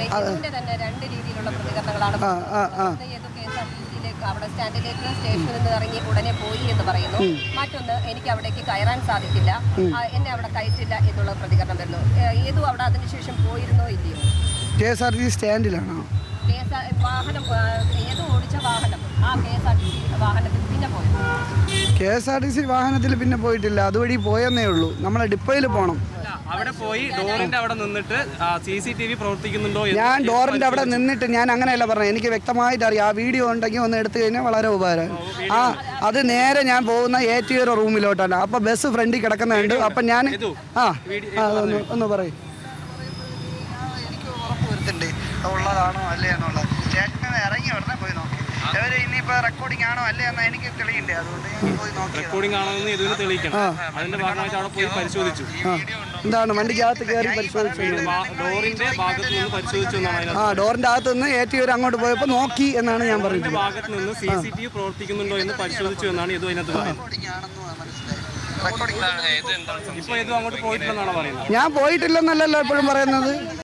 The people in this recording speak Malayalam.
ഇതിന്റെ തന്നെ രണ്ട് രീതിയിലുള്ള പ്രതികരണങ്ങളാണ്. അവിടെ സ്റ്റാൻഡിലേക്ക് സ്റ്റേഷനിൽ നിന്ന് ഇറങ്ങി ഉടനെ പോയി എന്ന് പറയുന്നു. മറ്റൊന്ന്, എനിക്ക് അവിടേക്ക് കയറാൻ സാധിക്കില്ല, എന്നെ അവിടെ കയറ്റില്ല എന്നുള്ള പ്രതികരണം വരുന്നു. ഏതു അവിടെ അതിനുശേഷം പോയിരുന്നോ ഇല്ലയോ? KSRTC സ്റ്റാൻഡിലാണോ വാഹനം? ഏത് ഓടിച്ച വാഹനം ആ KSRTC വാഹനത്തിൽ പിന്നെ പോയി? KSRTC വാഹനത്തിൽ പിന്നെ പോയിട്ടില്ല, അതുവഴി പോയെന്നേ ഉള്ളൂ. നമ്മളെ ഡിപ്പോയിൽ പോകണം. അവിടെ പോയി ഡോറിന്റെ അവിടെ നിന്നിട്ട് CCTV പ്രവർത്തിക്കുന്നുണ്ടോ? ഞാൻ ഡോറിന്റെ അവിടെ നിന്നിട്ട് ഞാൻ അങ്ങനെയല്ല പറഞ്ഞത്, എനിക്ക് വ്യക്തമായിട്ട് അറിയാം. ആ വീഡിയോ ഉണ്ടെങ്കിൽ ഒന്ന് എടുത്തു കഴിഞ്ഞാൽ വളരെ ഉപകാരം. അത് നേരെ ഞാൻ പോകുന്ന ATO റൂമിലോട്ടാണ്. അപ്പൊ ബസ് ഫ്രണ്ടിൽ കിടക്കുന്നുണ്ട്. അപ്പൊ ഞാൻ ഒന്ന് പറയും, എനിക്ക് ഉറപ്പ് വരുത്തുന്നുണ്ട് ഉള്ളതാണോ അല്ലേ എന്നുള്ളത്. സ്റ്റേഷനിൽ ഇറങ്ങി ഉടനെ പോയി നോക്കി. ഇനിയിപ്പോ റെക്കോർഡിംഗ് ആണോ അല്ലേ എന്ന് എനിക്ക് തെളിയുണ്ട്. അതുകൊണ്ട് ഞാൻ പോയി നോക്കി. റെക്കോർഡിംഗ് ആണോ എന്ന് ഇതിന് തെളിയിക്കണം. അതിന്റെ ഭാഗമായിട്ട് അവിടെ പോയി പരിശോധിച്ചു. എന്താണ് വണ്ടിക്കകത്ത് കയറി പരിശോധിച്ചു? ഡോറിന്റെ ഭാഗത്ത് നിന്ന് പരിശോധിച്ചു എന്നാണ്. ഡോറിന്റെ അകത്ത് നിന്ന് ATO അങ്ങോട്ട് പോയപ്പോൾ നോക്കി എന്നാണ് ഞാൻ പറഞ്ഞത്. ഭാഗത്ത് നിന്ന് CCTV പ്രവർത്തിക്കുന്നുണ്ടോ എന്ന് പരിശോധിച്ചു എന്നാണ് ഇത് അതിനകത്ത് പറയുന്നത്. ഇപ്പൊ ഇത് അങ്ങോട്ട് പോയിട്ടില്ലെന്നാണ് പറയുന്നത്. ഞാൻ പോയിട്ടില്ലെന്നല്ലല്ലോ എപ്പോഴും പറയുന്നത്.